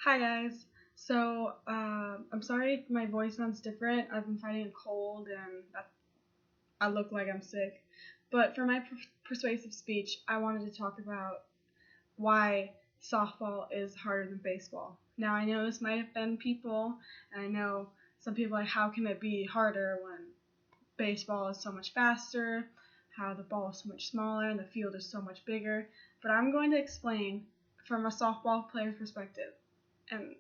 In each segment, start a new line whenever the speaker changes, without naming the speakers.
Hi guys. I'm sorry if my voice sounds different. I've been fighting a cold and I look like I'm sick. But for my persuasive speech, I wanted to talk about why softball is harder than baseball. Now I know this might offend people, and I know some people are like, how can it be harder when baseball is so much faster, how the ball is so much smaller and the field is so much bigger. But I'm going to explain from a softball player's perspective and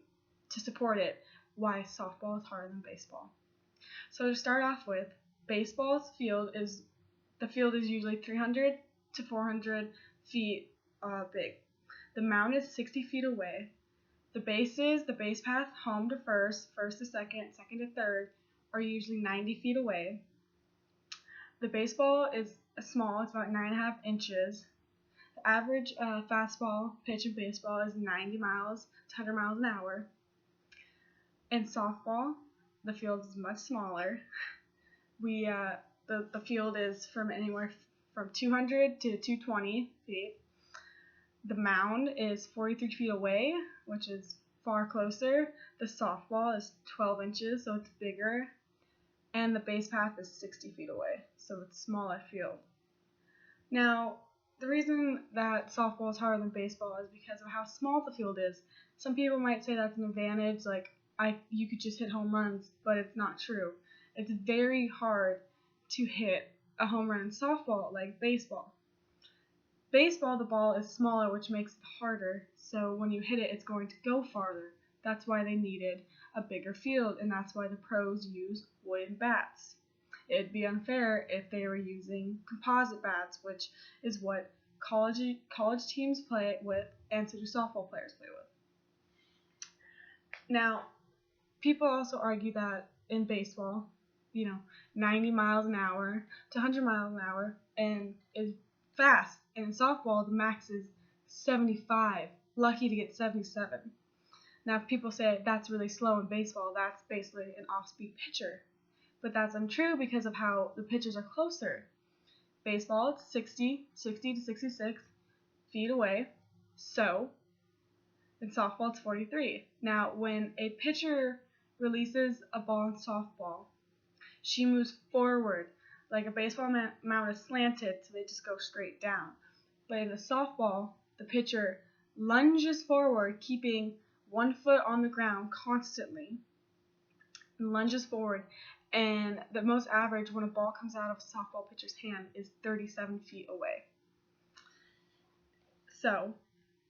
to support it why softball is harder than baseball. So to start off with, baseball's field is usually 300 to 400 feet big. The mound is 60 feet away. The base path, home to first, first to second, second to third, are usually 90 feet away. The baseball is small, it's about 9.5 inches. The average fastball pitch in baseball is 90 miles to 100 miles an hour. In softball, the field is much smaller. The field is from anywhere from 200 to 220 feet. The mound is 43 feet away, which is far closer. The softball is 12 inches, so it's bigger. And the base path is 60 feet away, so it's smaller field. Now, the reason that softball is harder than baseball is because of how small the field is. Some people might say that's an advantage, like you could just hit home runs, but it's not true. It's very hard to hit a home run in softball like baseball. Baseball, the ball is smaller, which makes it harder, so when you hit it, it's going to go farther. That's why they needed a bigger field, and that's why the pros use wooden bats. It'd be unfair if they were using composite bats, which is what college teams play with and so do softball players play with. Now, people also argue that in baseball, 90 miles an hour to 100 miles an hour and is fast. And in softball, the max is 75. Lucky to get 77. Now, if people say that's really slow in baseball, that's basically an off-speed pitcher. But that's untrue because of how the pitches are closer. Baseball, it's 60 to 66 feet away. So, in softball, it's 43. Now, when a pitcher releases a ball in softball, she moves forward. Like a baseball mound is slanted, so they just go straight down. But in a softball, the pitcher lunges forward, keeping 1 foot on the ground constantly, and lunges forward. And the most average when a ball comes out of a softball pitcher's hand is 37 feet away. So,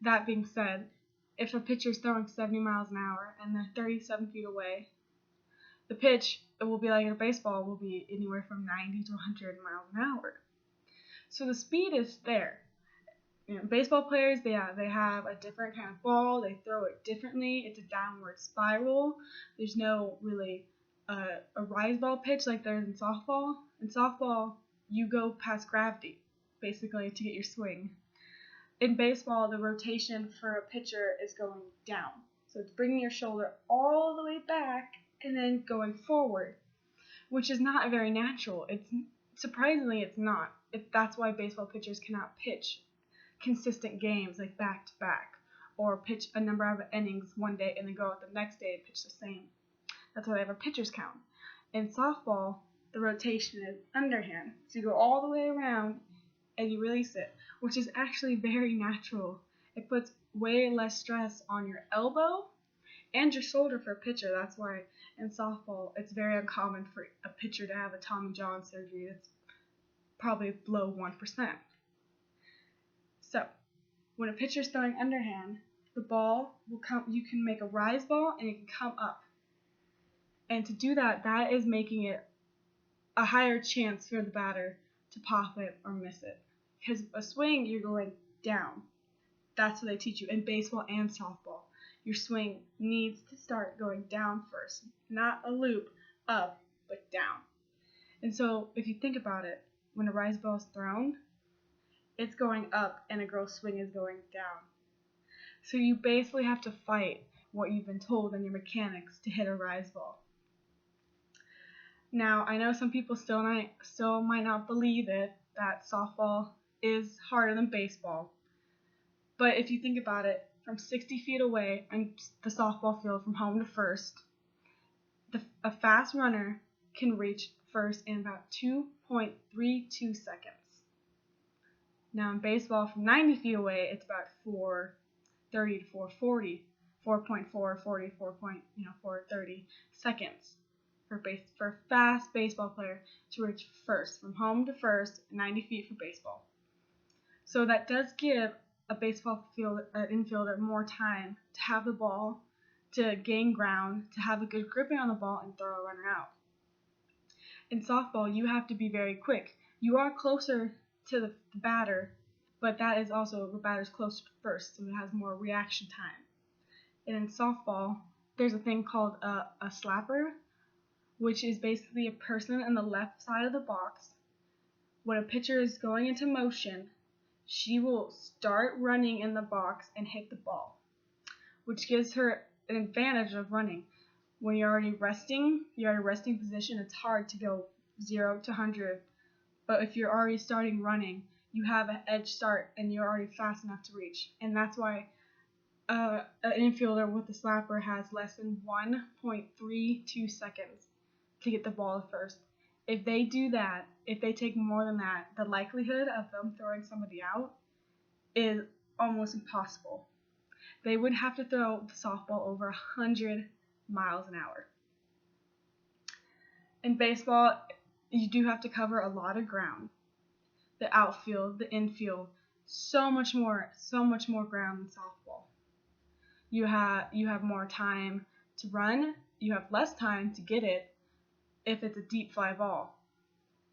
that being said, if a pitcher is throwing 70 miles an hour and they're 37 feet away, the pitch, it will be like in a baseball, will be anywhere from 90 to 100 miles an hour. So the speed is there. Baseball players, they have a different kind of ball. They throw it differently. It's a downward spiral. There's no really a rise ball pitch like there is in softball. In softball, you go past gravity, basically, to get your swing. In baseball, the rotation for a pitcher is going down. So it's bringing your shoulder all the way back and then going forward, which is not very natural. Surprisingly, it's not. That's why baseball pitchers cannot pitch consistent games like back to back, or pitch a number of innings one day and then go out the next day and pitch the same. That's why they have a pitcher's count. In softball, the rotation is underhand, so you go all the way around and you release it, which is actually very natural. It puts way less stress on your elbow and your shoulder for a pitcher. That's why in softball it's very uncommon for a pitcher to have a Tommy John surgery. It's probably below 1%. So, when a pitcher's throwing underhand, the ball will come. You can make a rise ball and it can come up. And to do that, that is making it a higher chance for the batter to pop it or miss it. Because a swing, you're going down. That's what they teach you in baseball and softball. Your swing needs to start going down first, not a loop up, but down. And so if you think about it, when a rise ball is thrown, it's going up and a girl's swing is going down. So you basically have to fight what you've been told in your mechanics to hit a rise ball. Now, I know some people still might not believe it, that softball is harder than baseball. But if you think about it, from 60 feet away on the softball field from home to first, a fast runner can reach first in about 2.32 seconds. Now in baseball, from 90 feet away, it's about 4:30 to 4:40, 4.440, 4:30 seconds for a fast baseball player to reach first, from home to first, 90 feet for baseball. So that does give an infielder more time to have the ball, to gain ground, to have a good gripping on the ball, and throw a runner out. In softball, you have to be very quick. You are closer to the batter, but that is also the batter's closer to first, so it has more reaction time. And in softball, there's a thing called a slapper, which is basically a person on the left side of the box. When a pitcher is going into motion, she will start running in the box and hit the ball, which gives her an advantage of running. When you're already resting position, it's hard to go 0 to 100. But if you're already starting running, you have an edge start and you're already fast enough to reach. And that's why an infielder with a slapper has less than 1.32 seconds to get the ball to first. If they do that, if they take more than that, the likelihood of them throwing somebody out is almost impossible. They would have to throw the softball over 100 miles an hour. In baseball, you do have to cover a lot of ground. The outfield, the infield, so much more ground than softball. You have more time to run, you have less time to get it if it's a deep fly ball.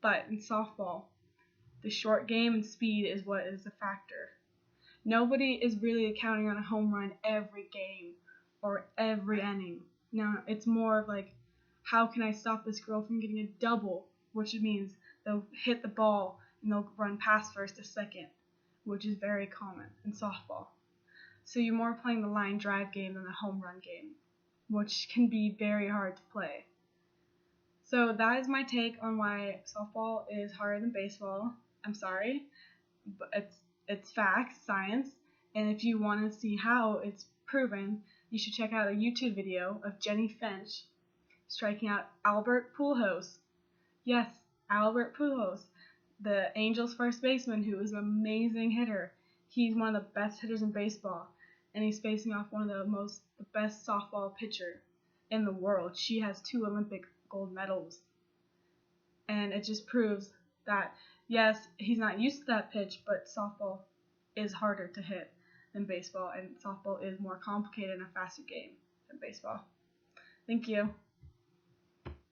But in softball, the short game and speed is what is a factor. Nobody is really counting on a home run every game or every inning. No, it's more of like, how can I stop this girl from getting a double, which means they'll hit the ball and they'll run past first to second, which is very common in softball. So you're more playing the line drive game than the home run game, which can be very hard to play. So that is my take on why softball is harder than baseball. I'm sorry, but it's facts, science, and if you want to see how it's proven, you should check out a YouTube video of Jenny Finch striking out Albert Pujols. Yes, Albert Pujols, the Angels first baseman who is an amazing hitter. He's one of the best hitters in baseball, and he's facing off one of the best softball pitcher in the world. She has 2 Olympic gold medals, and it just proves that yes, he's not used to that pitch, but softball is harder to hit than baseball, and softball is more complicated and a faster game than baseball. Thank you.